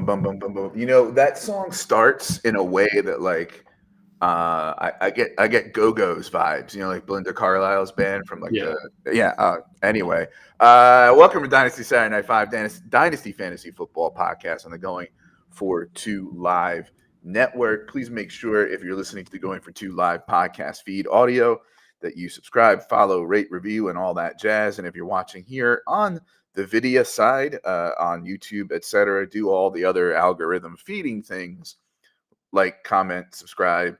bum bum bum bum bum. That song starts in a way that like I get Go-Go's vibes, like Belinda Carlisle's band from like Yeah. anyway. Welcome to Dynasty Saturday Night 5 Dynasty Fantasy Football Podcast on the Going for Two Live Network. Please make sure if you're listening to the Going for Two Live podcast feed audio that you subscribe, follow, rate, review, and all that jazz. And if you're watching here on the video side, on YouTube, etc., do all the other algorithm feeding things like, comment, subscribe,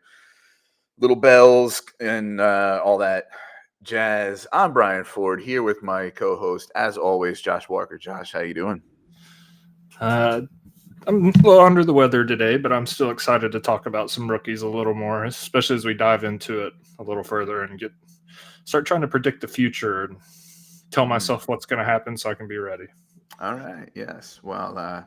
little bells, and all that jazz. I'm Brian Ford here with my co-host, as always, Josh Walker. Josh, how you doing? I'm a little under the weather today, but I'm still excited to talk about some rookies a little more, especially as we dive into it a little further and start trying to predict the future and tell myself what's going to happen so I can be ready. All right. Yes. Well,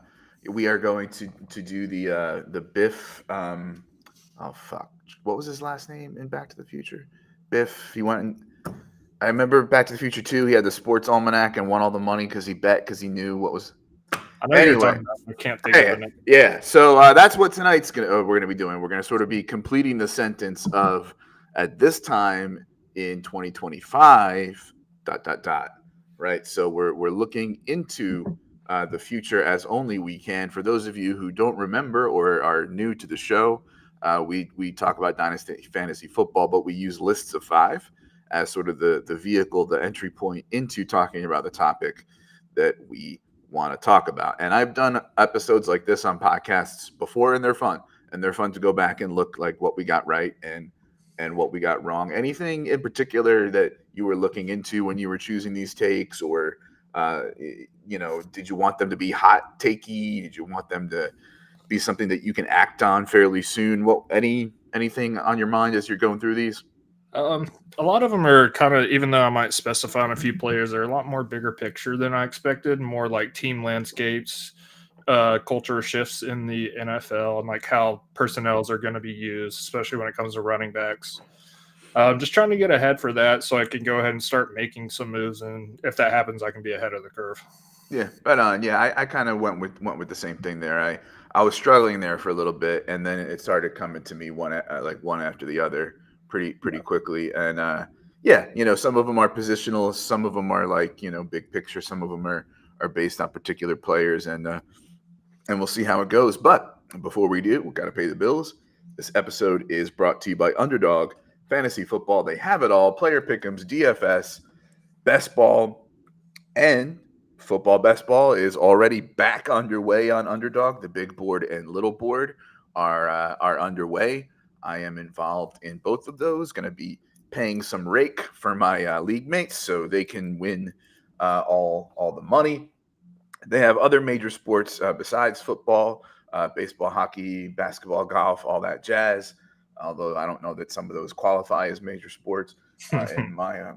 we are going to do the Biff. What was his last name in Back to the Future? Biff. He went. I remember Back to the Future 2. He had the sports almanac and won all the money because he knew what was. I know you're talking about. I can't think of the name. Yeah. So that's what tonight's we're gonna be doing. We're gonna sort of be completing the sentence of at this time in 2025. ... Right. So we're looking into the future as only we can. For those of you who don't remember or are new to the show, we talk about Dynasty Fantasy Football, but we use lists of 5 as sort of the vehicle, the entry point into talking about the topic that we want to talk about. And I've done episodes like this on podcasts before, and they're fun. And they're fun to go back and look like what we got right and what we got wrong. Anything in particular that you were looking into when you were choosing these takes, or did you want them to be hot takey? Did you want them to be something that you can act on fairly soon? Anything on your mind as you're going through these? A lot of them are kind of, even though I might specify on a few players, they're a lot more bigger picture than I expected, more like team landscapes, culture shifts in the NFL, and like how personnels are going to be used, especially when it comes to running backs. I'm just trying to get ahead for that so I can go ahead and start making some moves, and if that happens, I can be ahead of the curve. Yeah, right on. Yeah, I kind of went with the same thing there. I was struggling there for a little bit, and then it started coming to me one after the other pretty quickly. And some of them are positional, some of them are like big picture, some of them are based on particular players, and we'll see how it goes. But before we do, we've got to pay the bills. This episode is brought to you by Underdog Fantasy Football. They have it all: player pick'ems, DFS, best ball, and football best ball is already back underway on Underdog. The big board and little board are underway. I am involved in both of those. Going to be paying some rake for my league mates so they can win all the money. They have other major sports besides football, baseball, hockey, basketball, golf, all that jazz. Although I don't know that some of those qualify as major sports. In my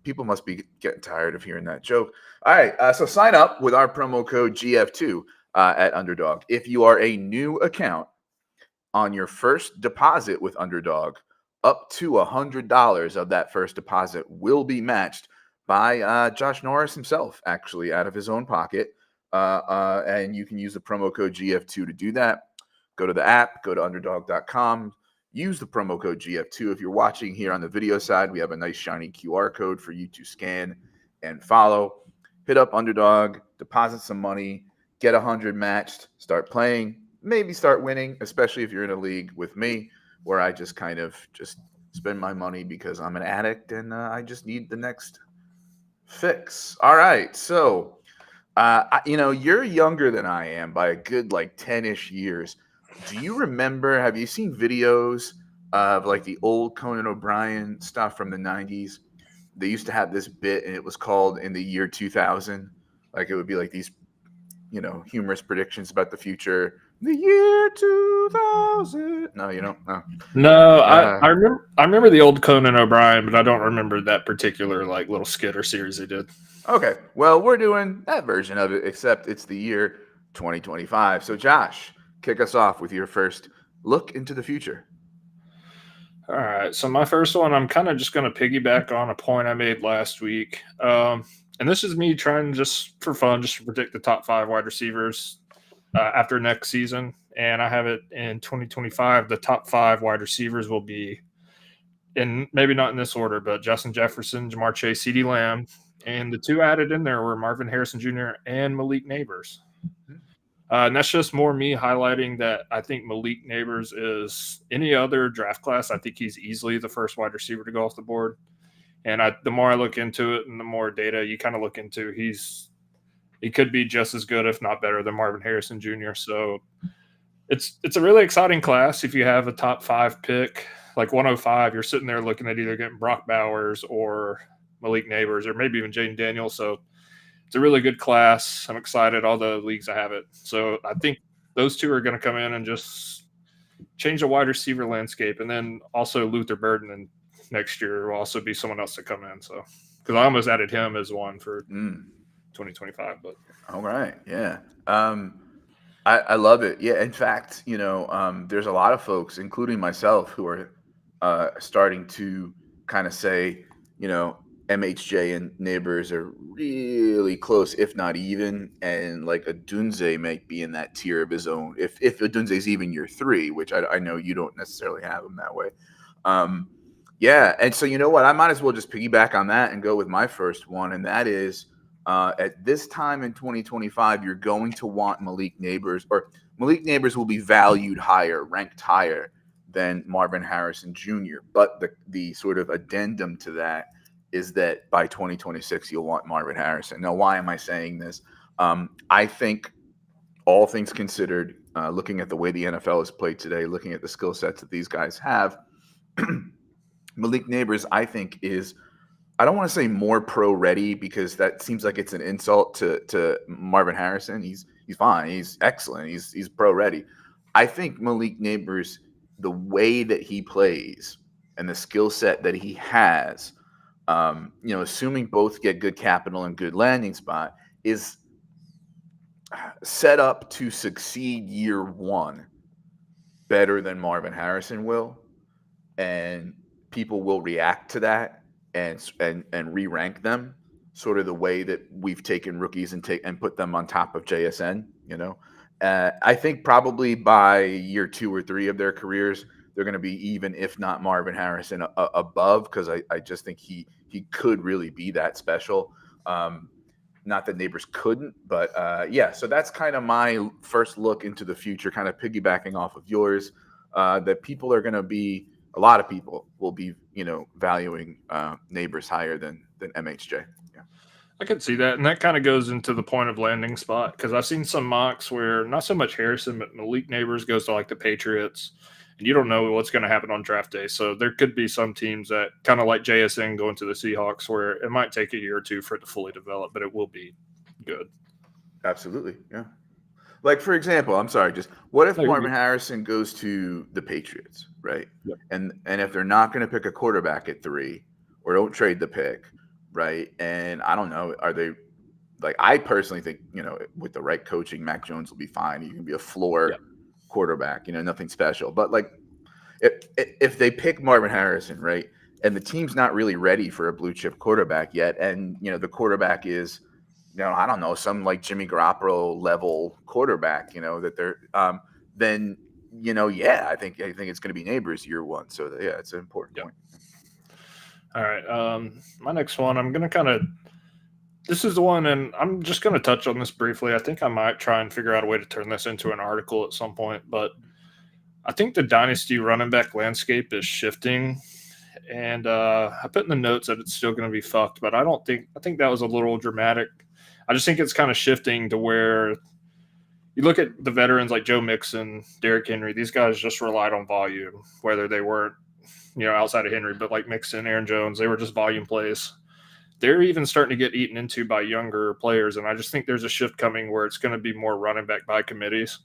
people must be getting tired of hearing that joke. All right, so sign up with our promo code GF2 at Underdog. If you are a new account, on your first deposit with Underdog, up to $100 of that first deposit will be matched by Josh Norris himself, actually, out of his own pocket. And you can use the promo code GF2 to do that. Go to the app, go to underdog.com, use the promo code GF2. If you're watching here on the video side, we have a nice shiny QR code for you to scan and follow. Hit up Underdog, deposit some money, get 100 matched, start playing, maybe start winning, especially if you're in a league with me where I just kind of just spend my money because I'm an addict and I just need the next fix. All right. So, you're younger than I am by a good 10-ish years. Do you remember, have you seen videos of like the old Conan O'Brien stuff from the 90s? They used to have this bit and it was called In the Year 2000. Like it would be like these, humorous predictions about the future. The year 2000. No, you don't? No, I remember the old Conan O'Brien, but I don't remember that particular little skit or series they did. Okay, well, we're doing that version of it, except it's the year 2025. So, Josh, kick us off with your first look into the future. All right, so my first one, I'm kind of just going to piggyback on a point I made last week. And this is me trying just for fun, just to predict the top 5 wide receivers. after next season, and I have it in 2025. The top 5 wide receivers will be, in maybe not in this order, but Justin Jefferson, Jamar Chase, CeeDee Lamb, and the 2 added in there were Marvin Harrison Jr. and Malik Neighbors. And that's just more me highlighting that I think Malik Neighbors is any other draft class. I think he's easily the first wide receiver to go off the board. And the more I look into it and the more data you kind of look into, he could be just as good, if not better, than Marvin Harrison Jr. So it's a really exciting class. If you have a top 5 pick, like 105, you're sitting there looking at either getting Brock Bowers or Malik Neighbors or maybe even Jaden Daniels. So it's a really good class. I'm excited. All the leagues I have it. So I think those 2 are going to come in and just change the wide receiver landscape. And then also Luther Burden and next year will also be someone else to come in. So because I almost added him as one for 2025. But all right, yeah. I love it. Yeah, in fact, there's a lot of folks, including myself, who are starting to kind of say, MHJ and Neighbors are really close, if not even, and like Odunze might be in that tier of his own. If Odunze's even year 3, which I know you don't necessarily have him that way. Yeah, and so you know what? I might as well just piggyback on that and go with my first one, and that is at this time in 2025, you're going to want Malik Neighbors, or Malik Neighbors will be valued higher, ranked higher than Marvin Harrison Jr. But the sort of addendum to that is that by 2026, you'll want Marvin Harrison. Now, why am I saying this? I think all things considered, looking at the way the NFL is played today, looking at the skill sets that these guys have, Malik Neighbors, I think, is, I don't want to say more pro ready because that seems like it's an insult to Marvin Harrison. He's fine. He's excellent. He's pro ready. I think Malik Neighbors, the way that he plays and the skill set that he has, assuming both get good capital and good landing spot, is set up to succeed year 1 better than Marvin Harrison will. And people will react to that and re-rank them sort of the way that we've taken rookies and put them on top of JSN. I think probably by year 2 or 3 of their careers, they're going to be even, if not Marvin Harrison, above, because I just think he could really be that special. Not that Neighbors couldn't, but yeah. So that's kind of my first look into the future, kind of piggybacking off of yours. That people are going to be, a lot of people will be, valuing Neighbors higher than MHJ. Yeah, I could see that, and that kind of goes into the point of landing spot, because I've seen some mocks where not so much Harrison, but Malik Neighbors goes to like the Patriots, and you don't know what's going to happen on draft day. So there could be some teams that kind of like JSN going to the Seahawks, where it might take a year or 2 for it to fully develop, but it will be good. Absolutely, yeah. Like, for example, I'm sorry, just what if Marvin Harrison goes to the Patriots, right? Yep. And if they're not going to pick a quarterback at 3 or don't trade the pick, right? And I don't know, are they, like, I personally think, with the right coaching, Mac Jones will be fine. He can be a floor quarterback, nothing special. But, like, if they pick Marvin Harrison, right, and the team's not really ready for a blue chip quarterback yet, and, the quarterback is, I don't know, some like Jimmy Garoppolo level quarterback, that they're then, yeah, I think it's going to be Neighbors year 1. So yeah, it's an important point. All right. My next one, I'm going to this is the one, and I'm just going to touch on this briefly. I think I might try and figure out a way to turn this into an article at some point, but I think the Dynasty running back landscape is shifting. And I put in the notes that it's still going to be fucked, but I think that was a little dramatic. I just think it's kind of shifting to where you look at the veterans like Joe Mixon, Derrick Henry. These guys just relied on volume, whether they weren't, outside of Henry, but like Mixon, Aaron Jones, they were just volume plays. They're even starting to get eaten into by younger players, and I just think there's a shift coming where it's going to be more running back by committees.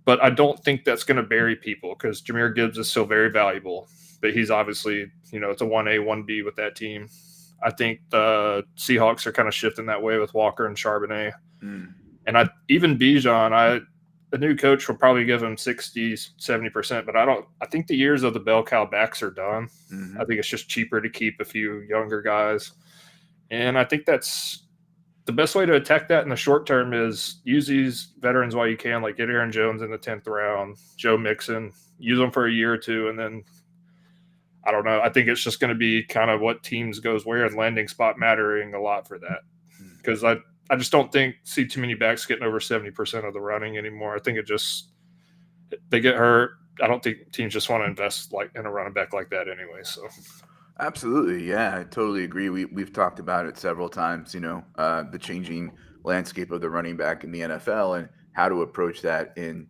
But I don't think that's going to bury people, because Jahmyr Gibbs is still very valuable, but he's obviously, it's a 1A, 1B with that team. I think the Seahawks are kind of shifting that way with Walker and Charbonnet. And even Bijan, the new coach will probably give him 60, 70%, but I think the years of the bell cow backs are done. I think it's just cheaper to keep a few younger guys. And I think that's the best way to attack that in the short term is use these veterans while you can, like get Aaron Jones in the 10th round, Joe Mixon, use them for a year or two, and then I don't know. I think it's just going to be kind of what teams goes where and landing spot mattering a lot for that. Because I just don't see too many backs getting over 70% of the running anymore. I think they get hurt. I don't think teams just want to invest like in a running back like that anyway. So Absolutely, yeah, I totally agree. We've talked about it several times. The changing landscape of the running back in the NFL and how to approach that in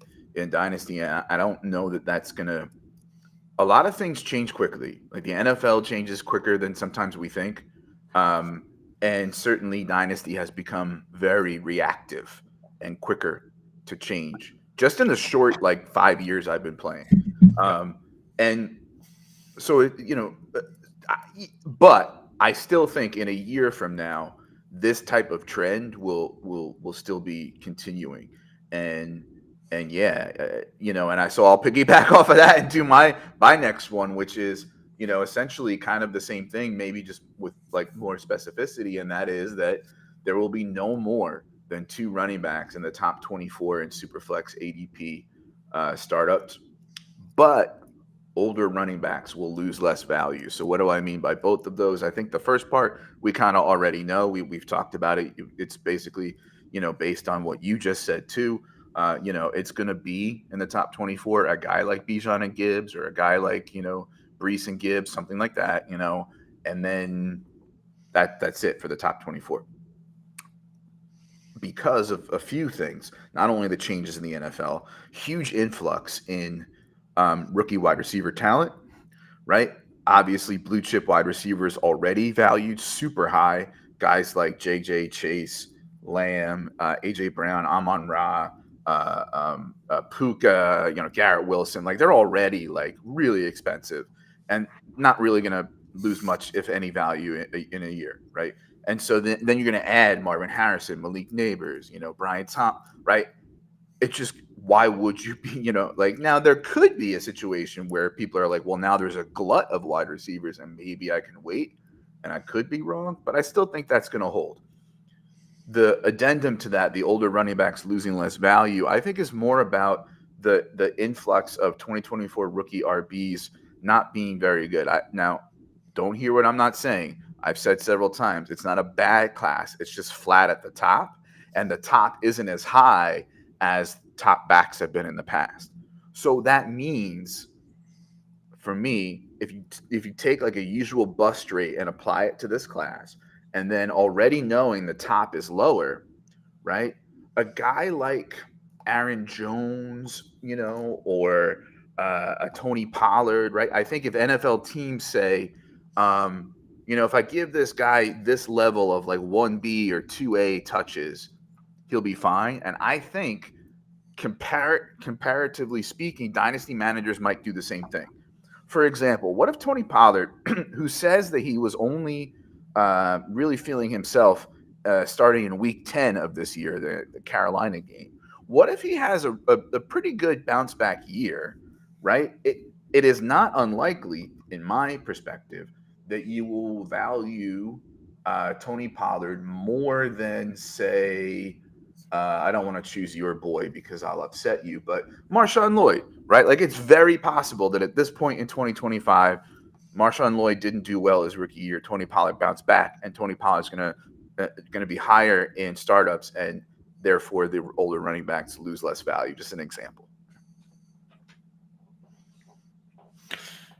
Dynasty. And I don't know that that's gonna. A lot of things change quickly. Like the NFL changes quicker than sometimes we think, and certainly Dynasty has become very reactive and quicker to change. Just in the short 5 years I've been playing, and so but I still think in a year from now, this type of trend will still be continuing, and yeah, and I'll piggyback off of that and do my next one, which is essentially kind of the same thing, maybe just with more specificity, and that is that there will be no more than 2 running backs in the top 24 in Superflex ADP startups, but older running backs will lose less value. So what do I mean by both of those? I think the first part we kind of already know. We've talked about it. It's basically based on what you just said too. It's going to be in the top 24 a guy like Bijan and Gibbs, or a guy like Brees and Gibbs, something like that. And then that's it for the top 24. Because of a few things, not only the changes in the NFL, huge influx in rookie wide receiver talent, right? Obviously, blue chip wide receivers already valued super high. Guys like JJ, Chase, Lamb, AJ Brown, Amon-Ra, Puka, Garrett Wilson, they're already really expensive and not really going to lose much, if any, value in a year, right? And so then you're going to add Marvin Harrison, Malik Neighbors, Brian Thompson, right? It's just, why would you be, now there could be a situation where people are like, well, now there's a glut of wide receivers and maybe I can wait, and I could be wrong, but I still think that's going to hold. The addendum to that, the older running backs losing less value, I think is more about the influx of 2024 rookie RBs not being very good. Now, don't hear what I'm not saying. I've said several times, it's not a bad class. It's just flat at the top, and the top isn't as high as top backs have been in the past. So that means, for me, if you take a usual bust rate and apply it to this class, and then already knowing the top is lower, right? A guy like Aaron Jones, or a Tony Pollard, right? I think if NFL teams say, if I give this guy this level of 1B or 2A touches, he'll be fine. And I think comparatively speaking, dynasty managers might do the same thing. For example, what if Tony Pollard, who says that he was only really feeling himself starting in week 10 of this year, the Carolina game, what if he has a pretty good bounce back year, right? It is not unlikely, in my perspective, that you will value Tony Pollard more than, say, I don't want to choose your boy because I'll upset you, but Marshawn Lloyd, right? It's very possible that at this point in 2025, Marshawn Lloyd didn't do well his rookie year. Tony Pollard bounced back, and Tony Pollard's going to be higher in startups, and therefore the older running backs lose less value. Just an example.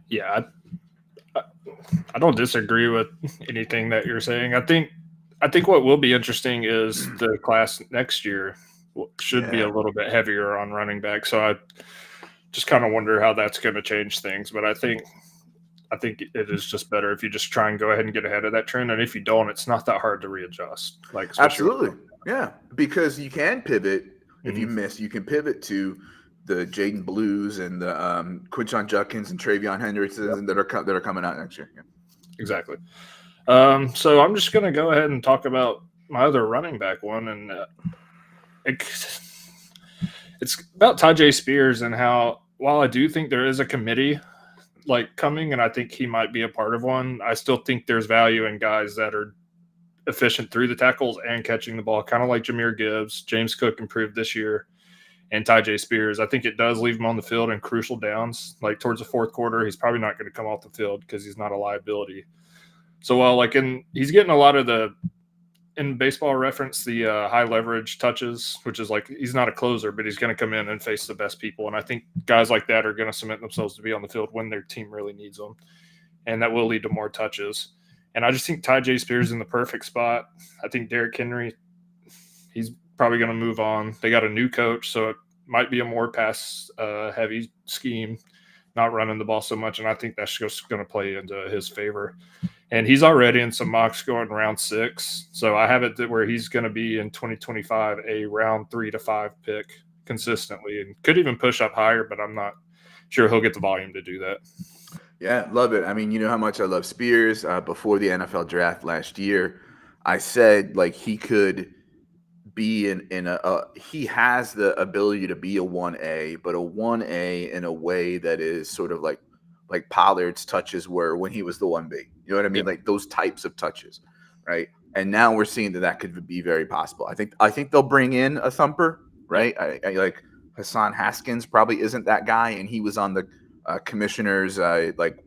Yeah, I don't disagree with anything that you're saying. I think what will be interesting is the class next year should be a little bit heavier on running back. So I just kind of wonder how that's going to change things. But I think it is just better if you just try and go ahead and get ahead of that trend. And if you don't, it's not that hard to readjust. Absolutely. Yeah, because you can pivot. If you miss, you can pivot to the Jaden Blues and the Quinshon Judkins and Travion Henderson that are coming out next year. Yeah. Exactly. So I'm just going to go ahead and talk about my other running back one, and it's about Tyjae Spears, and how, while I do think there is a committee coming, and I think he might be a part of one, I still think there's value in guys that are efficient through the tackles and catching the ball, kind of like Jahmyr Gibbs. James Cook improved this year, and Tyjae Spears. I think it does leave him on the field in crucial downs. Like towards the fourth quarter, he's probably not going to come off the field because he's not a liability. So while he's getting a lot of the, in baseball reference, the high leverage touches, which is like he's not a closer, but he's going to come in and face the best people. And I think guys like that are going to cement themselves to be on the field when their team really needs them. And that will lead to more touches. And I just think Tyjae Spears is in the perfect spot. I think Derrick Henry, he's probably going to move on. They got a new coach, so it might be a more pass heavy scheme, not running the ball so much. And I think that's just going to play into his favor. And he's already in some mocks going round 6. So I have it where he's going to be in 2025 a round 3 to 5 pick consistently, and could even push up higher, but I'm not sure he'll get the volume to do that. Yeah, love it. I mean, you know how much I love Spears. Before the NFL draft last year, I said like he could be he has the ability to be a 1A, but a 1A in a way that is sort of like Pollard's touches were when he was the 1B. You know what I mean? Yeah. Like those types of touches, right? And now we're seeing that could be very possible. I think they'll bring in a thumper, right? I like Hassan Haskins probably isn't that guy, and he was on the commissioner's like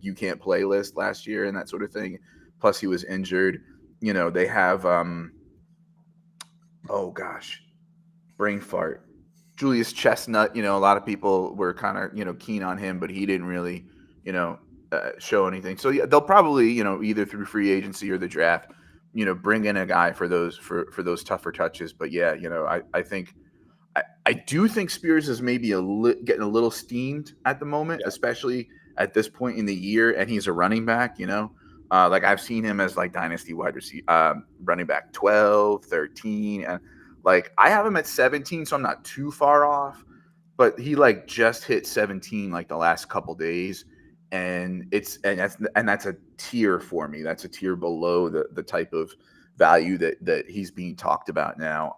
you can't play list last year and that sort of thing. Plus he was injured. You know, they have brain fart. Julius Chestnut, you know, a lot of people were kind of, you know, keen on him, but he didn't really, you know, show anything. So yeah, they'll probably, you know, either through free agency or the draft, you know, bring in a guy for those those tougher touches. But yeah, you know, I do think Spears is maybe getting a little steamed at the moment, especially at this point in the year, and he's a running back, you know. Like I've seen him as like dynasty wide receiver, running back 12, 13, and like I have him at 17, so I'm not too far off. But he like just hit 17 like the last couple days, and that's a tier for me. That's a tier below the type of value that he's being talked about now.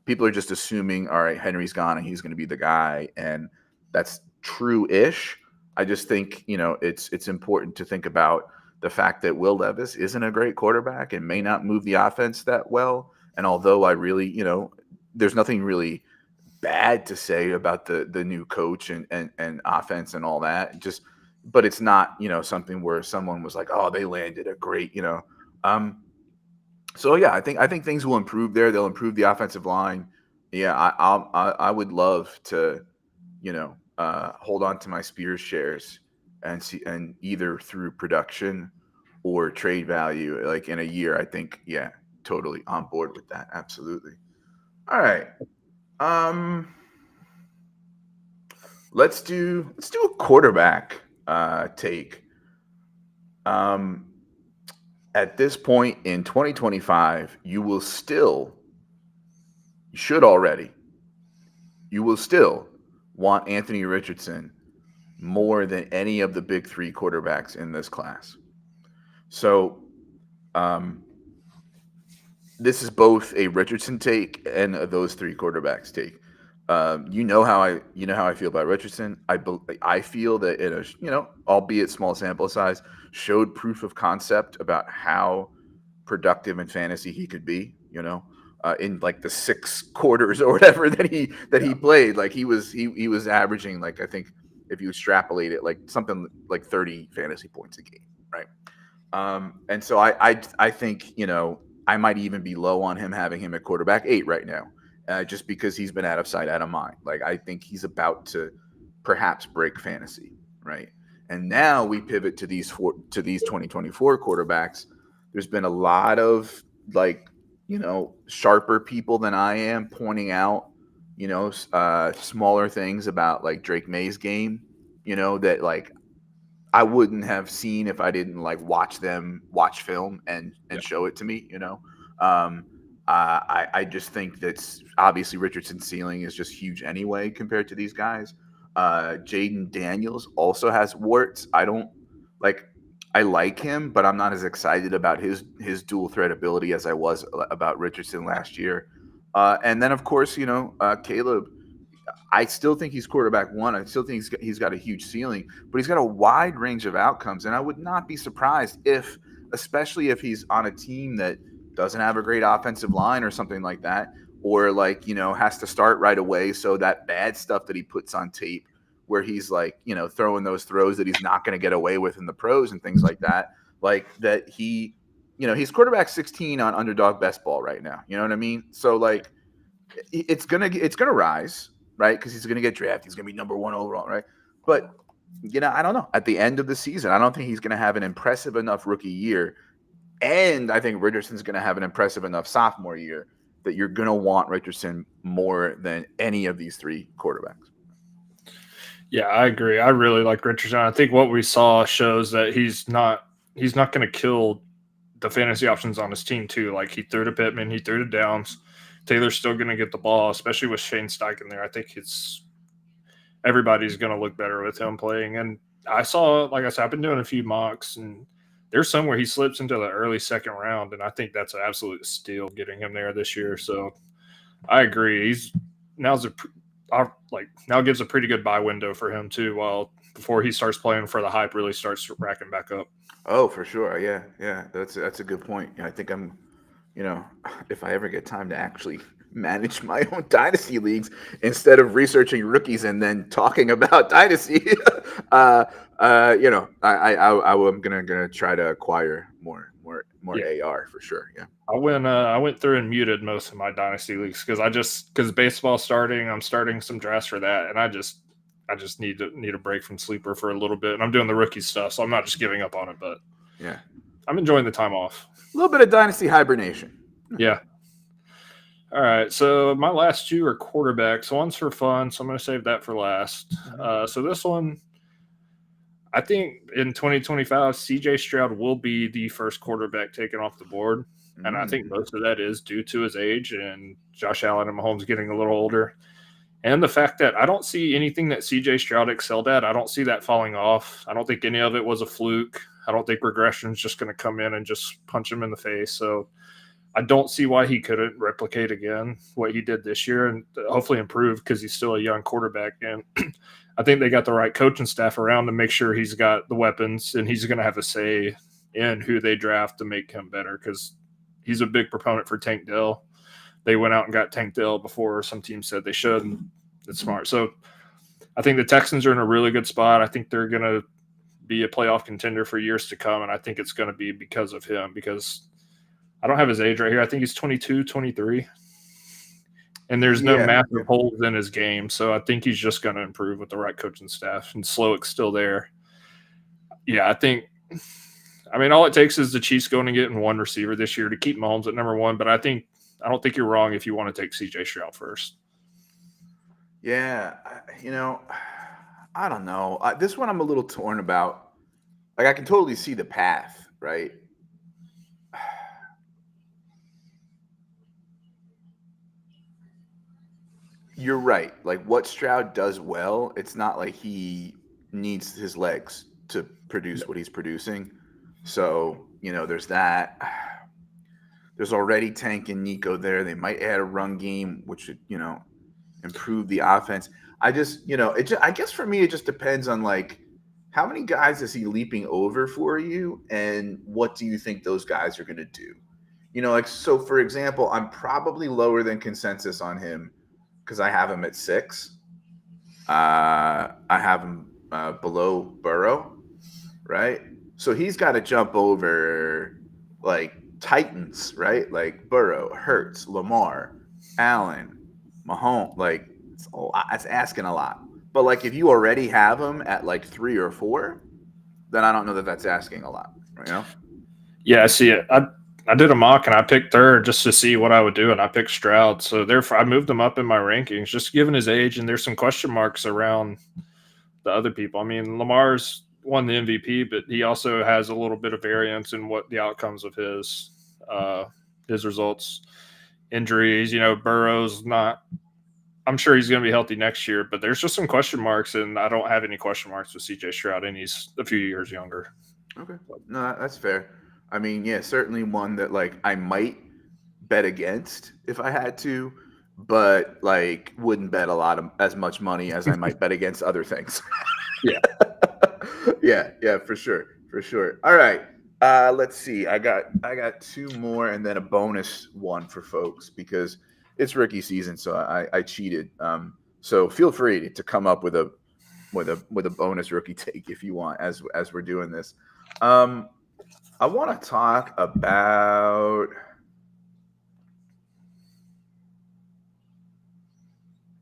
People are just assuming, all right, Henry's gone and he's going to be the guy, and that's true-ish. I just think, you know, it's important to think about the fact that Will Levis isn't a great quarterback and may not move the offense that well. And although I really, you know, there's nothing really bad to say about the new coach and offense and all that, but it's not, you know, something where someone was like, oh, they landed a great, you know. So yeah, I think things will improve there. They'll improve the offensive line. Yeah, I would love to, you know, hold on to my Spears shares and either through production or trade value, like in a year. I think, yeah, totally on board with that. Absolutely. All right. Let's do a quarterback take. At this point in 2025, you will still want Anthony Richardson more than any of the big 3 quarterbacks in this class. So this is both a Richardson take and those 3 quarterbacks take. You know how I feel about Richardson. I feel that in a, you know, albeit small sample size, showed proof of concept about how productive in fantasy he could be. You know, in like the 6 quarters or whatever that he played, like he was averaging, like, I think if you extrapolate it, like something like 30 fantasy points a game, right? And so I think, you know, I might even be low on him, having him at quarterback 8 right now. Just because he's been out of sight, out of mind. Like, I think he's about to perhaps break fantasy, right? And now we pivot to these 2024 quarterbacks. There's been a lot of, like, you know, sharper people than I am pointing out, you know, smaller things about like Drake May's game, you know, that like I wouldn't have seen if I didn't like watch film and show it to me, you know. I just think that's obviously Richardson's ceiling is just huge anyway compared to these guys. Jaden Daniels also has warts. I like him, but I'm not as excited about his dual threat ability as I was about Richardson last year. And then, of course, you know, Caleb, I still think he's quarterback 1. I still think he's got a huge ceiling, but he's got a wide range of outcomes. And I would not be surprised if especially if he's on a team that doesn't have a great offensive line or something like that, or like, has to start right away. So that bad stuff that he puts on tape where he's like, throwing those throws that he's not going to get away with in the pros and things like that, like that he's quarterback 16 on Underdog Best Ball right now. You know what I mean? So like it's going to rise, right? Because he's going to get drafted. He's going to be number 1 overall, right? But, I don't know. At the end of the season, I don't think he's going to have an impressive enough rookie year. And I think Richardson's going to have an impressive enough sophomore year that you're going to want Richardson more than any of these 3 quarterbacks. Yeah, I agree. I really like Richardson. I think what we saw shows that he's not going to kill the fantasy options on his team too. Like he threw to Pittman, he threw to Downs. Taylor's still going to get the ball, especially with Shane Steichen there. I think everybody's going to look better with him playing. And I saw, like I said, I've been doing a few mocks, and there's some where he slips into the early second round, and I think that's an absolute steal getting him there this year. So I agree. Now gives a pretty good buy window for him too, before he starts playing for the hype really starts racking back up. Oh, for sure. Yeah. That's a good point. I think I'm, if I ever get time to actually manage my own dynasty leagues instead of researching rookies and then talking about dynasty, I'm gonna try to acquire more AR for sure. Yeah. I went through and muted most of my dynasty leagues because baseball's starting. I'm starting some drafts for that, and I just need a break from Sleeper for a little bit. And I'm doing the rookie stuff, so I'm not just giving up on it, but yeah, I'm enjoying the time off. A little bit of dynasty hibernation. Yeah. All right, so my last 2 are quarterbacks. One's for fun, so I'm going to save that for last. So this one, I think in 2025, C.J. Stroud will be the first quarterback taken off the board, and I think most of that is due to his age and Josh Allen and Mahomes getting a little older, and the fact that I don't see anything that C.J. Stroud excelled at. I don't see that falling off. I don't think any of it was a fluke. I don't think regression's just going to come in and just punch him in the face. So I don't see why he couldn't replicate again what he did this year and hopefully improve because he's still a young quarterback. And I think they got the right coaching staff around to make sure he's got the weapons and he's going to have a say in who they draft to make him better because he's a big proponent for Tank Dell. They went out and got Tank Dell before some teams said they should, and it's smart. So I think the Texans are in a really good spot. I think they're going to be a playoff contender for years to come, and I think it's going to be because of him because I don't have his age right here. I think he's 22, 23. And there's no massive holes in his game. So I think he's just going to improve with the right coaching staff. And Slowick's still there. Yeah, all it takes is the Chiefs going and getting one receiver this year to keep Mahomes at number 1. But I don't think you're wrong if you want to take C.J. Stroud first. Yeah, I don't know. This one I'm a little torn about. Like, I can totally see the path, right? You're right. Like, what Stroud does well, it's not like he needs his legs to produce what he's producing. So, there's that. There's already Tank and Nico there. They might add a run game, which should, improve the offense. I guess for me, it just depends on, like, how many guys is he leaping over for you, and what do you think those guys are going to do? So, for example, I'm probably lower than consensus on him because I have him at 6. I have him below Burrow, right? So he's got to jump over, like, Titans, right? Like Burrow, Hurts, Lamar, Allen, Mahomes. Like, it's asking a lot. But, like, if you already have him at, like, 3 or 4, then I don't know that that's asking a lot, Yeah, I see it. I did a mock and I picked third just to see what I would do, and I picked Stroud. So therefore, I moved him up in my rankings, just given his age, and there's some question marks around the other people. I mean, Lamar's won the MVP, but he also has a little bit of variance in what the outcomes of his results, injuries. Burrow's not. I'm sure he's going to be healthy next year, but there's just some question marks, and I don't have any question marks with C.J. Stroud, and he's a few years younger. Okay, no, that's fair. I mean, yeah, certainly one that, like, I might bet against if I had to, but, like, wouldn't bet as much money as I might bet against other things. Yeah. Yeah, for sure. All right. Let's see. I got two more and then a bonus one for folks because it's rookie season, so I cheated. So feel free to come up with a bonus rookie take if you want as we're doing this. I want to talk about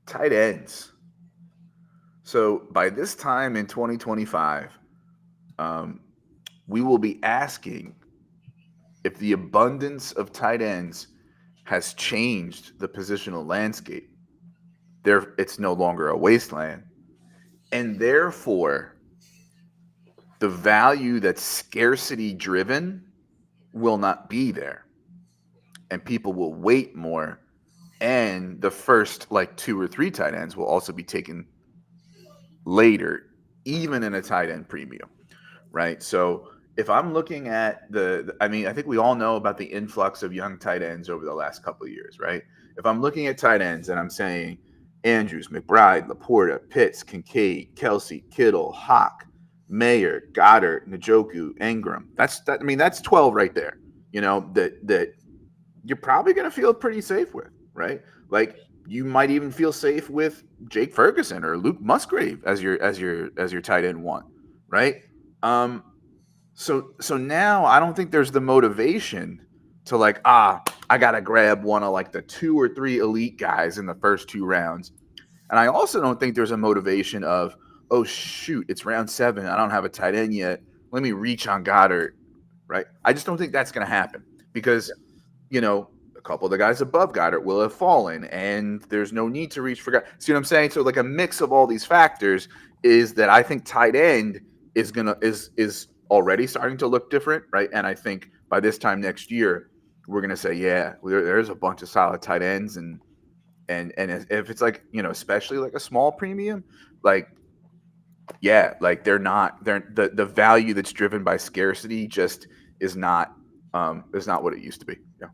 tight ends. So by this time in 2025, we will be asking if the abundance of tight ends has changed the positional landscape. It's no longer a wasteland. And therefore, the value that's scarcity driven will not be there. And people will wait more. And the first like 2 or 3 tight ends will also be taken later, even in a tight end premium, right? So if I'm looking at I mean, I think we all know about the influx of young tight ends over the last couple of years, right? If I'm looking at tight ends and I'm saying Andrews, McBride, Laporta, Pitts, Kincaid, Kelsey, Kittle, Hawk, Mayer, Goddard, Njoku, Ingram. I mean, that's 12 right there. You know, that you're probably going to feel pretty safe with, right? Like you might even feel safe with Jake Ferguson or Luke Musgrave as your tight end one, right? So now I don't think there's the motivation to like, I gotta grab one of like the 2 or 3 elite guys in the first 2 rounds. And I also don't think there's a motivation of, oh shoot, it's round 7. I don't have a tight end yet. Let me reach on Goddard, right? I just don't think that's gonna happen because, you know, a couple of the guys above Goddard will have fallen, and there's no need to reach for Goddard. See what I'm saying? So like a mix of all these factors is that I think tight end is already starting to look different, right? And I think by this time next year, we're gonna say, yeah, there's a bunch of solid tight ends, and if it's like, you know, especially like a small premium, like yeah, like the value that's driven by scarcity just is not what it used to be. Yeah.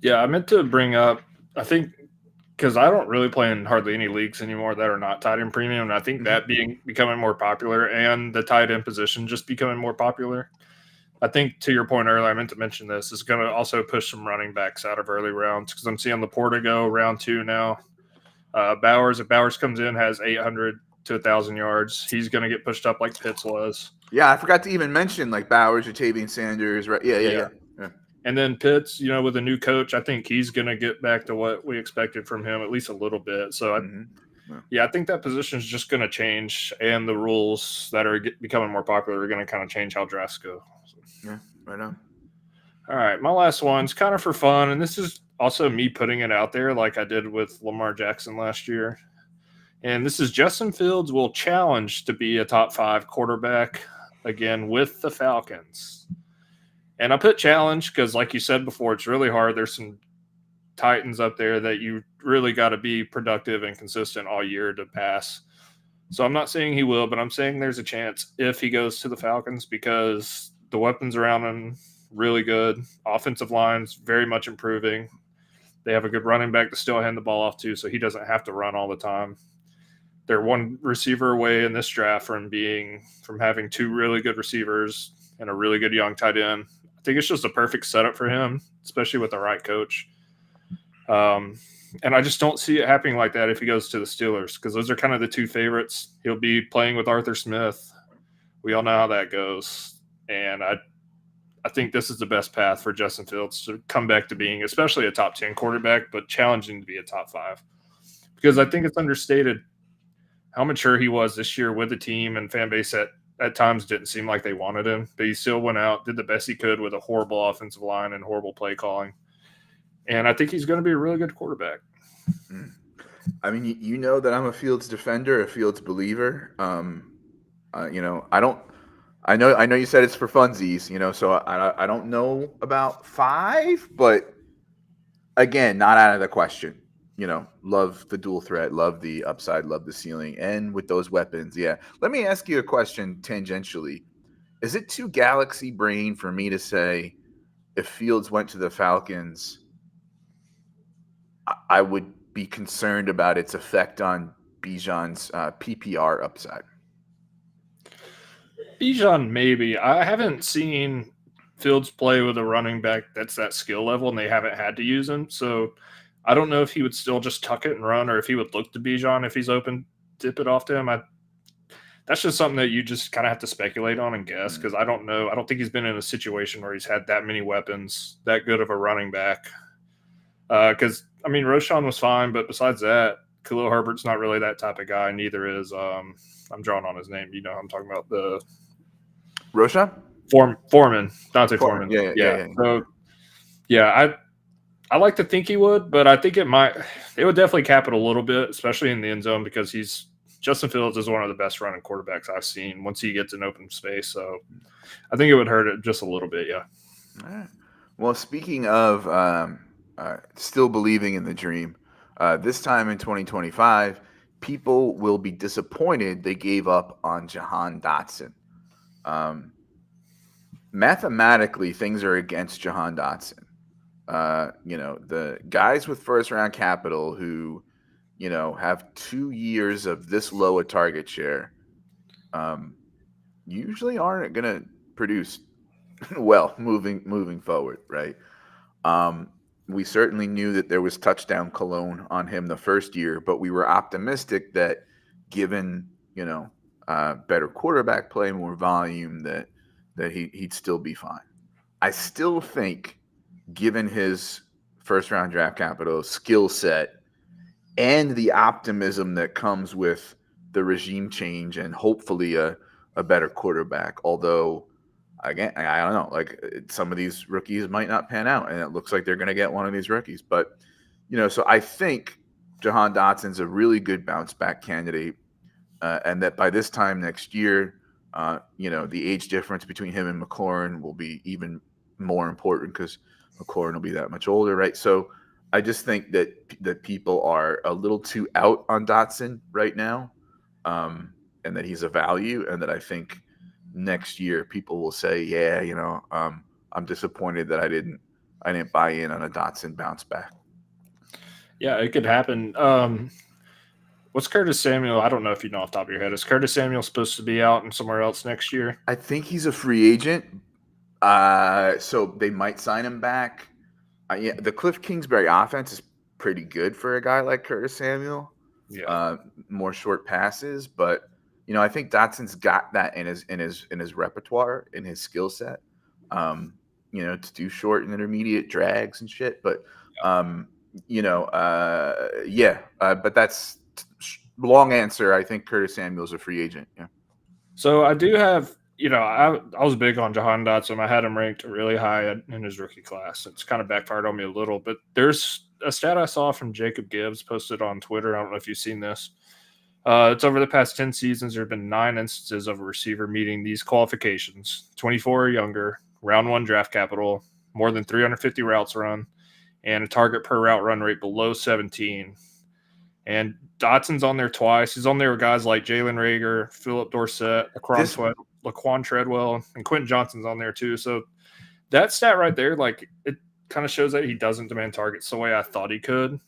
Yeah, I meant to bring up, I think, because I don't really play in hardly any leagues anymore that are not tight end premium. And I think that becoming more popular and the tight end position just becoming more popular. I think to your point earlier, I meant to mention this, is going to also push some running backs out of early rounds because I'm seeing Laporta go round 2 now. Bowers, if Bowers comes in, has 800 to 1,000 yards. He's going to get pushed up like Pitts was. Yeah, I forgot to even mention like Bowers, Jatavian Sanders, right? Yeah. And then Pitts, you know, with a new coach, I think he's going to get back to what we expected from him, at least a little bit. So, I think that position is just going to change, and the rules that are becoming more popular are going to kind of change how drafts go. Yeah, right on. All right, my last one's kind of for fun, and this is also me putting it out there like I did with Lamar Jackson last year. And this is Justin Fields will challenge to be a top 5 quarterback again with the Falcons. And I put challenge because, like you said before, it's really hard. There's some Titans up there that you really got to be productive and consistent all year to pass. So I'm not saying he will, but I'm saying there's a chance if he goes to the Falcons because the weapons around him really good. Offensive line's very much improving. They have a good running back to still hand the ball off to, so he doesn't have to run all the time. They're one receiver away in this draft from having 2 really good receivers and a really good young tight end. I think it's just a perfect setup for him, especially with the right coach. And I just don't see it happening like that if he goes to the Steelers because those are kind of the 2 favorites. He'll be playing with Arthur Smith. We all know how that goes. And I think this is the best path for Justin Fields to come back to being especially a top 10 quarterback, but challenging to be a top 5. Because I think it's understated how mature he was this year with the team, and fan base at times didn't seem like they wanted him, but he still went out, did the best he could with a horrible offensive line and horrible play calling. And I think he's going to be a really good quarterback. I mean, you know that I'm a Fields defender, a Fields believer. You know, I know you said it's for funsies, you know, so I don't know about 5, but again, not out of the question. You know, love the dual threat, love the upside, love the ceiling, and with those weapons, yeah. Let me ask you a question tangentially. Is it too galaxy brain for me to say if Fields went to the Falcons, I would be concerned about its effect on Bijan's PPR upside? Bijan, maybe. I haven't seen Fields play with a running back that's that skill level, and they haven't had to use him. So I don't know if he would still just tuck it and run, or if he would look to Bijan if he's open, dip it off to him. That's just something that you just kind of have to speculate on and guess, because I don't know. I don't think he's been in a situation where he's had that many weapons, that good of a running back. Because I mean, Roshan was fine, but besides that, Khalil Herbert's not really that type of guy. Neither is I'm drawing on his name. You know, I'm talking about the Roshan? Foreman, Dante Foreman. Yeah. So yeah, I like to think he would, but I think it would definitely cap it a little bit, especially in the end zone, because Justin Fields is one of the best running quarterbacks I've seen once he gets in open space. So I think it would hurt it just a little bit. Yeah. All right. Well, speaking of still believing in the dream, this time in 2025, people will be disappointed they gave up on Jahan Dotson. Mathematically, things are against Jahan Dotson. The guys with first round capital who, have 2 years of this low a target share, usually aren't going to produce well moving forward, right? We certainly knew that there was touchdown cologne on him the first year, but we were optimistic that given, better quarterback play, more volume, that he'd still be fine. I still think, given his first round draft capital, skill set, and the optimism that comes with the regime change and hopefully a better quarterback, although again, I don't know, like some of these rookies might not pan out, and it looks like they're going to get one of these rookies. But, so I think Jahan Dotson's a really good bounce back candidate, and that by this time next year, the age difference between him and McLaurin will be even more important because McLaurin will be that much older, right? So I just think that people are a little too out on Dotson right now, and that he's a value, and that I think next year people will say, yeah, I'm disappointed that I didn't buy in on a Dotson bounce back. Yeah, it could happen. What's Curtis Samuel? I don't know if you know off the top of your head. Is Curtis Samuel supposed to be out and somewhere else next year? I think he's a free agent, so they might sign him back. Yeah, the Cliff Kingsbury offense is pretty good for a guy like Curtis Samuel. Yeah, more short passes, but I think Dotson's got that in his repertoire, in his skill set. To do short and intermediate drags and shit. But but that's long answer. I think Curtis Samuel's a free agent. Yeah. So I do have. I was big on Jahan Dotson. I had him ranked really high in his rookie class. It's kind of backfired on me a little, but there's a stat I saw from Jacob Gibbs posted on Twitter. I don't know if you've seen this. It's over the past 10 seasons, there have been 9 instances of a receiver meeting these qualifications: 24 or younger, round 1 draft capital, more than 350 routes run, and a target per route run rate below 17. And Dotson's on there twice. He's on there with guys like Jalen Reagor, Philip Dorsett, Laquan Treadwell, and Quentin Johnson's on there too. So that stat right there, like, it kind of shows that he doesn't demand targets the way I thought he could.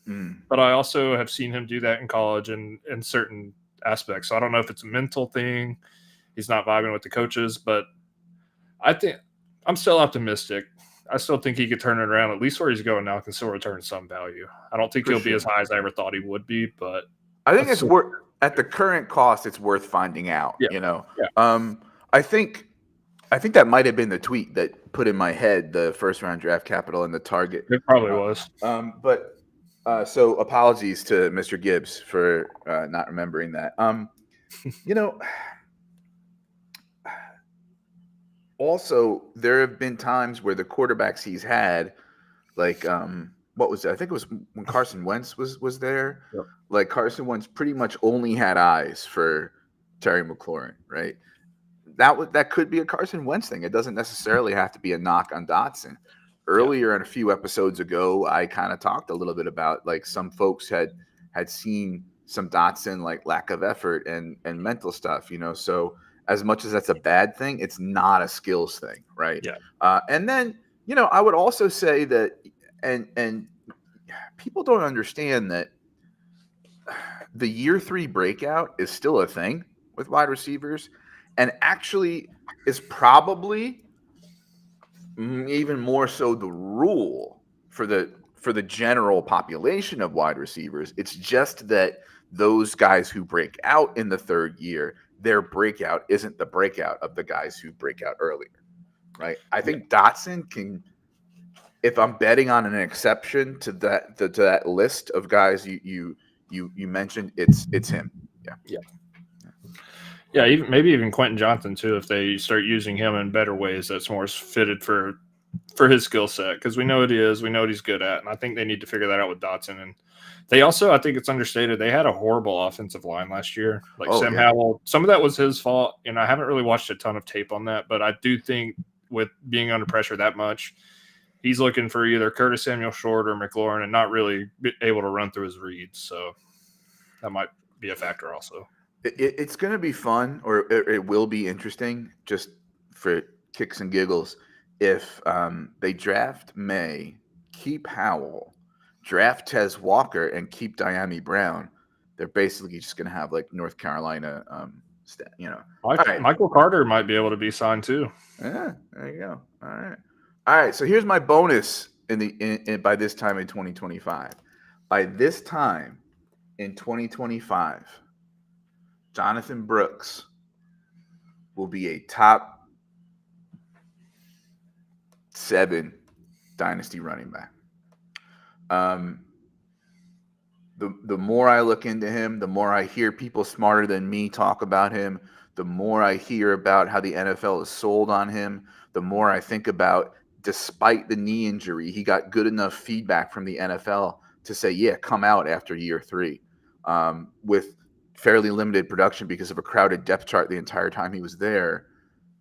But I also have seen him do that in college and in certain aspects. So I don't know if it's a mental thing. He's not vibing with the coaches, but I think I'm still optimistic. I still think he could turn it around. At least where he's going now can still return some value. I don't think he'll be as high as I ever thought he would be, but I think it's worth, at the current cost, it's worth finding out. Yeah. I think that might have been the tweet that put in my head the first round draft capital and the target. It probably was. But so apologies to Mr. Gibbs for not remembering that. Also, there have been times where the quarterbacks he's had, like what was it? I think it was when Carson Wentz was there. Yep. Like Carson Wentz pretty much only had eyes for Terry McLaurin, right? That could be a Carson Wentz thing. It doesn't necessarily have to be a knock on Dotson. Earlier in a few episodes ago, I kind of talked a little bit about, like, some folks had seen some Dotson, like, lack of effort and mental stuff, So as much as that's a bad thing, it's not a skills thing, right? Yeah. And then, I would also say that, and people don't understand that the year 3 breakout is still a thing with wide receivers. and actually is probably even more so the rule for the general population of wide receivers. It's just that those guys who break out in the third year, their breakout isn't the breakout of the guys who break out earlier, right? I think Dotson can, if I'm betting on an exception to that list of guys you mentioned, it's him. Yeah, maybe even Quentin Johnson too. If they start using him in better ways, that's more fitted for his skill set, because we know what he is, we know what he's good at, and I think they need to figure that out with Dotson. And they also, I think it's understated, they had a horrible offensive line last year. Like Sam Howell, some of that was his fault, and I haven't really watched a ton of tape on that, but I do think with being under pressure that much, he's looking for either Curtis Samuel Short or McLaurin and not really able to run through his reads. So that might be a factor also. It's going to be fun, or it will be interesting, just for kicks and giggles, if they draft May, keep Howell, draft Tez Walker, and keep Diami Brown. They're basically just going to have like North Carolina, Michael Carter might be able to be signed too. Yeah, there you go. All right. So here's my bonus by this time in 2025. By this time in 2025. Jonathan Brooks will be a top 7 dynasty running back. The more I look into him, the more I hear people smarter than me talk about him, the more I hear about how the NFL is sold on him, the more I think about, despite the knee injury, he got good enough feedback from the NFL to say, yeah, come out after year 3 with fairly limited production because of a crowded depth chart the entire time he was there.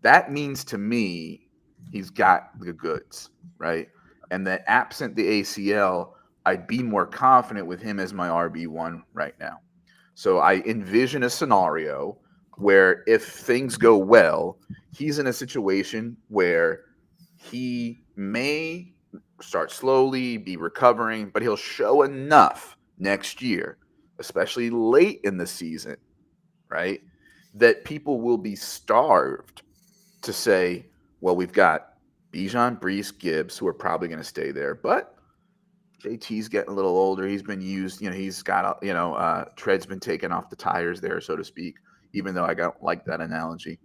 That means to me he's got the goods, right? And that absent the ACL, I'd be more confident with him as my RB1 right now. So I envision a scenario where if things go well, he's in a situation where he may start slowly, be recovering, but he'll show enough next year, especially late in the season, right, that people will be starved to say, well, we've got Bijan, Brees, Gibbs, who are probably going to stay there, but JT's getting a little older. He's been used, he's got, tread's been taken off the tires there, so to speak, even though I don't like that analogy.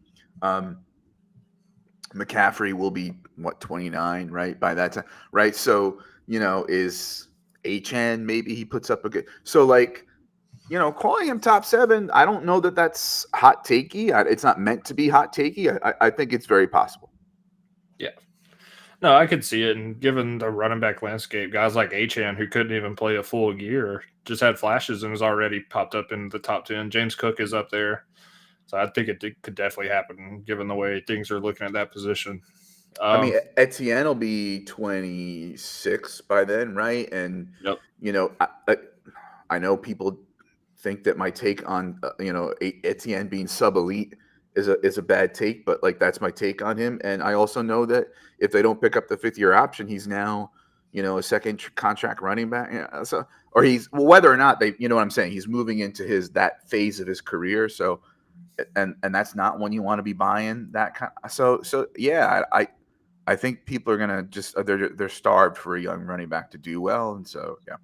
McCaffrey will be, 29, right, by that time, right? So, is HN, maybe he puts up a good – so, like, calling him top 7, I don't know that that's hot takey. It's not meant to be hot takey. I think it's very possible. Yeah. No, I could see it. And given the running back landscape, guys like Achane, who couldn't even play a full year, just had flashes and was already popped up in the top 10. James Cook is up there. So I think it could definitely happen given the way things are looking at that position. Etienne will be 26 by then, right? And, I know people think that my take on, Etienne being sub-elite is a bad take, but like that's my take on him. And I also know that if they don't pick up the 5th-year option, he's now, a second contract running back. Yeah, so, or whether or not they, what I'm saying, he's moving into that phase of his career. So, and that's not when you want to be buying that kind. So yeah, I think people are gonna just they're starved for a young running back to do well, and so yeah.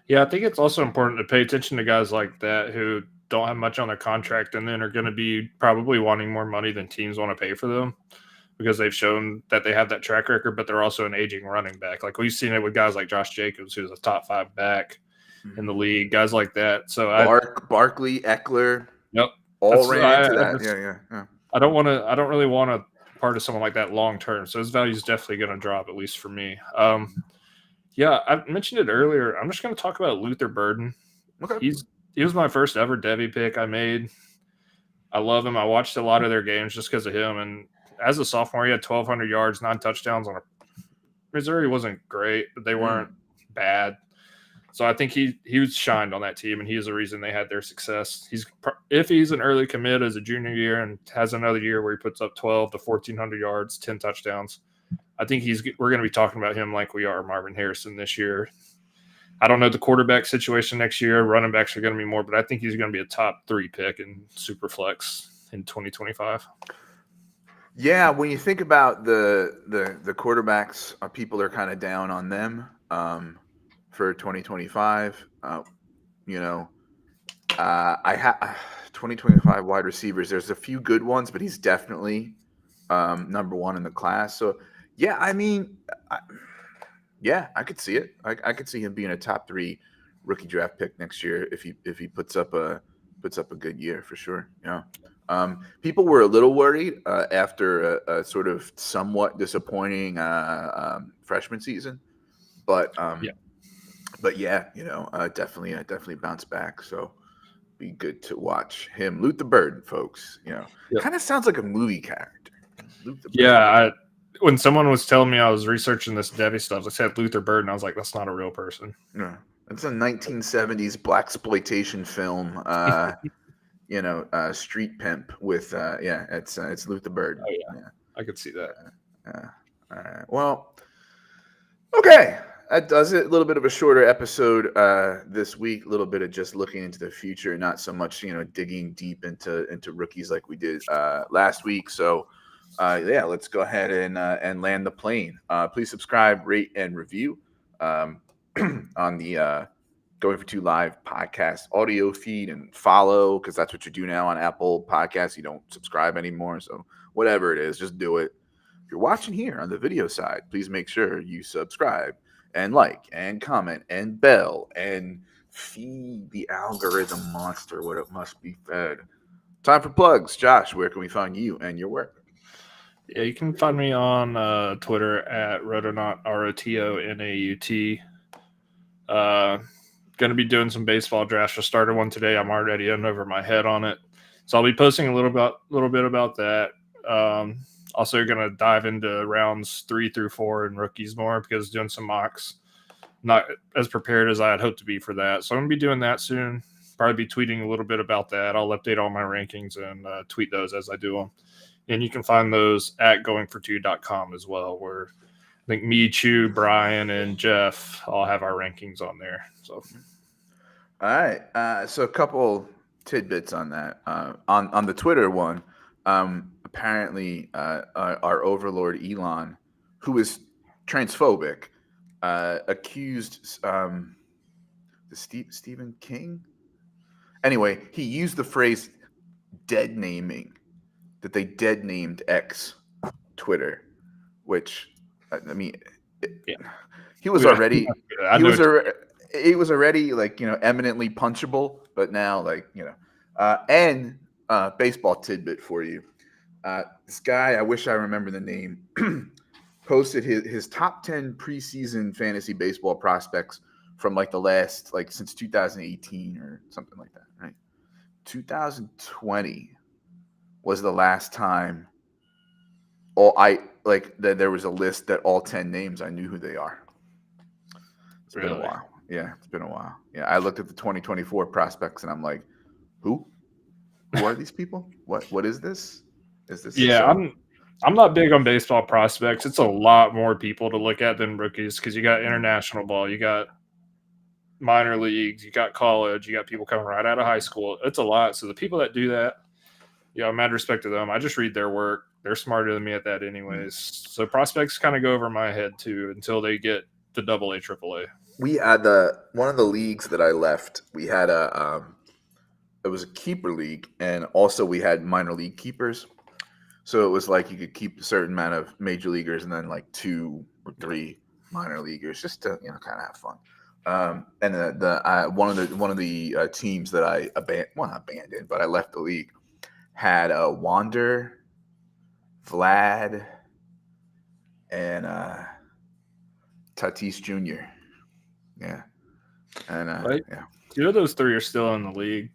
Yeah, I think it's also important to pay attention to guys like that who don't have much on their contract and then are going to be probably wanting more money than teams want to pay for them because they've shown that they have that track record, but they're also an aging running back. Like we've seen it with guys like Josh Jacobs, who's a top 5 back in the league, guys like that. So Barkley, Eckler, yep, all ran into that. Yeah. I don't really want a part of someone like that long term. So his value is definitely going to drop, at least for me. Yeah, I mentioned it earlier. I'm just going to talk about Luther Burden. Okay. He was my first ever Devy pick I made. I love him. I watched a lot of their games just because of him. And as a sophomore, he had 1,200 yards, 9 touchdowns on Missouri wasn't great, but they weren't bad. So I think he was shined on that team, and he is the reason they had their success. If he's an early commit as a junior year and has another year where he puts up 12 to 1,400 yards, 10 touchdowns, I think we're going to be talking about him like we are Marvin Harrison this year. I don't know the quarterback situation next year. Running backs are going to be more, but I think he's going to be a top 3 pick in Superflex. in 2025. Yeah, when you think about the quarterbacks, people are kind of down on them for 2025. You know, I have 2025 wide receivers. There's a few good ones, but he's definitely number one in the class. So yeah, I mean, I could see it. I could see him being a top 3 rookie draft pick next year if he puts up a good year for sure. Yeah. People were a little worried after a sort of somewhat disappointing freshman season, but yeah, definitely bounce back. So be good to watch him. Loot the Bird, folks. Kind of sounds like a movie character. Loot the Bird. Yeah, when someone was telling me I was researching this Debbie stuff, I said Luther Bird, and I was like, that's not a real person. Yeah, it's a 1970s blaxploitation film. Street pimp with it's Luther Bird. Oh yeah, I could see that. All right. Well, okay. That does it. A little bit of a shorter episode this week. A little bit of just looking into the future, not so much digging deep into rookies like we did last week. So let's go ahead and land the plane. Please subscribe, rate, and review on the Going for Two Live podcast audio feed, and follow, because that's what you do now on Apple Podcasts. You don't subscribe anymore. So whatever it is, just do it. If you're watching here on the video side, please make sure you subscribe and like and comment and bell and feed the algorithm monster what it must be fed. Time for plugs. Josh, where can we find you and your work? Yeah, you can find me on Twitter at Rotonaut, ROTONAUT. Going to be doing some baseball drafts. I started one today. I'm already in over my head on it, so I'll be posting a little bit about that. Also, going to dive into rounds 3 through 4 and rookies more, because doing some mocks. Not as prepared as I had hoped to be for that, so I'm going to be doing that soon. Probably be tweeting a little bit about that. I'll update all my rankings and tweet those as I do them. And you can find those at goingfor2.com as well, where I think me, Chew, Brian, and Jeff all have our rankings on there. So, all right. So a couple tidbits on that. On the Twitter one, apparently our overlord Elon, who is transphobic, accused Stephen King. Anyway, he used the phrase "dead naming," that they dead named X Twitter, which I mean, he was already he was already like eminently punchable, but now and baseball tidbit for you. This guy, I wish I remember the name, posted his top 10 preseason fantasy baseball prospects from the last since 2018 or something like that, right? 2020 was the last time there was a list that all 10 names I knew who they are. It's been a while. Yeah, it's been a while. Yeah, I looked at the 2024 prospects and I'm like, who are these people? What is this? Is this? Yeah, I'm not big on baseball prospects. It's a lot more people to look at than rookies, because you got international ball, you got minor leagues, you got college, you got people coming right out of high school. It's a lot. So the people that do that, mad respect to them. I just read their work. They're smarter than me at that anyways. So prospects kind of go over my head too until they get to AA, AAA. We had one of the leagues that I left. We had it was a keeper league, and also we had minor league keepers. So it was you could keep a certain amount of major leaguers and then 2 or 3 minor leaguers, just to kind of have fun. And one of the teams that I not abandoned, but I left the league, had Wander, Vlad, and Tatis Jr. Yeah, and right. Yeah. Those 3 are still in the league.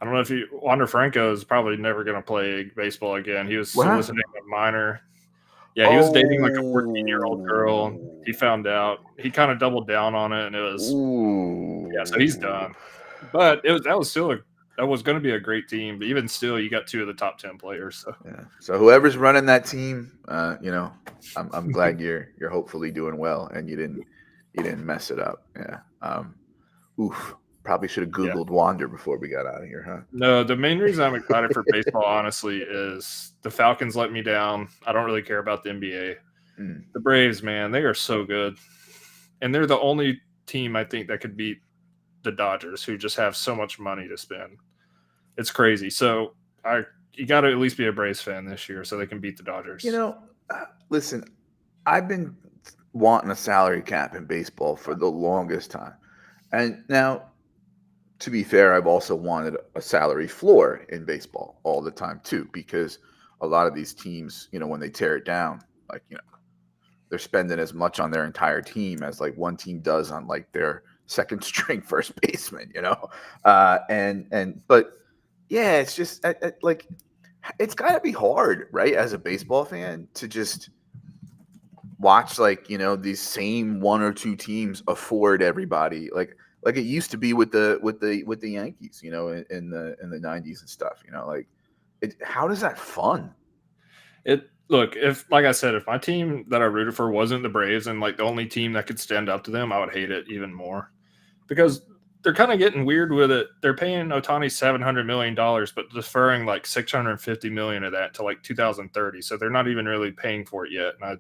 I don't know if Wander Franco is probably never going to play baseball again. He was soliciting a minor. Yeah, he was dating a 14-year-old girl. He found out. He kind of doubled down on it, and it was so he's done. But that was going to be a great team. But even still, you got 2 of the top 10 players. So yeah. So whoever's running that team, I'm glad you're hopefully doing well, and you didn't mess it up. Yeah. Probably should have Googled Wander before we got out of here, huh? No, the main reason I'm excited for baseball, honestly, is the Falcons let me down. I don't really care about the NBA. The Braves, man, they are so good. And they're the only team, I think, that could beat the Dodgers, who just have so much money to spend. It's crazy. So you got to at least be a Braves fan this year so they can beat the Dodgers. Listen, I've been wanting a salary cap in baseball for the longest time. And now, to be fair, I've also wanted a salary floor in baseball all the time too, because a lot of these teams, when they tear it down, like, they're spending as much on their entire team as like one team does on like their second string first baseman, but yeah, it's just like, it's gotta be hard, right? As a baseball fan to just watch like, these same one or two teams afford everybody like it used to be with the Yankees, in the 90s and stuff, how does that fun? Look, if like I said, if my team that I rooted for wasn't the Braves and like the only team that could stand up to them, I would hate it even more because they're kind of getting weird with it. They're paying Ohtani $700 million, but deferring like $650 million of that to like 2030. So they're not even really paying for it yet. And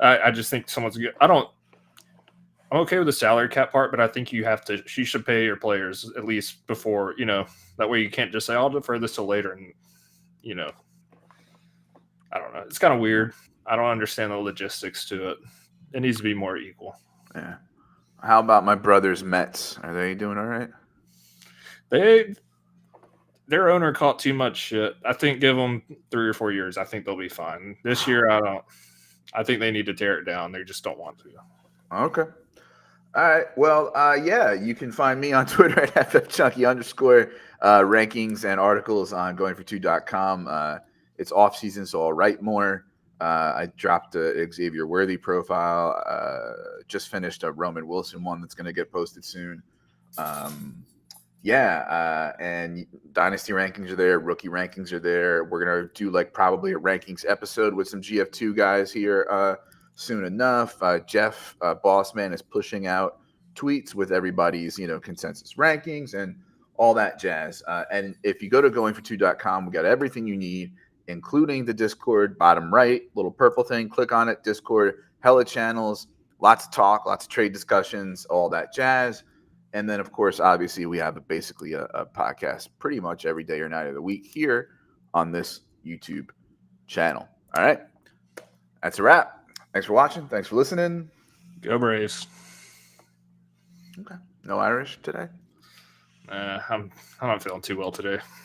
I just think someone's good. I'm okay with the salary cap part, but I think you should pay your players at least before, that way you can't just say, I'll defer this till later. And, I don't know. It's kind of weird. I don't understand the logistics to it. It needs to be more equal. Yeah. How about my brother's Mets? Are they doing all right? Their owner caught too much shit. I think give them 3 or 4 years. I think they'll be fine. This year, I don't. I think they need to tear it down. They just don't want to. Okay. All right. Well, yeah, you can find me on Twitter at ffchunky_, rankings and articles on goingfor2.com. It's off season, so I'll write more. I dropped a Xavier Worthy profile. Just finished a Roman Wilson one that's going to get posted soon. And Dynasty rankings are there. Rookie rankings are there. We're going to do like probably a rankings episode with some GF2 guys here soon enough. Jeff Bossman is pushing out tweets with everybody's, consensus rankings and all that jazz. And if you go to goingfor2.com, we got everything you need, including the Discord, bottom right, little purple thing. Click on it, Discord, hella channels, lots of talk, lots of trade discussions, all that jazz. And then, of course, obviously, we have basically a podcast pretty much every day or night of the week here on this YouTube channel. All right. That's a wrap. Thanks for watching. Thanks for listening. Go Braves. Okay. No Irish today? I'm not feeling too well today.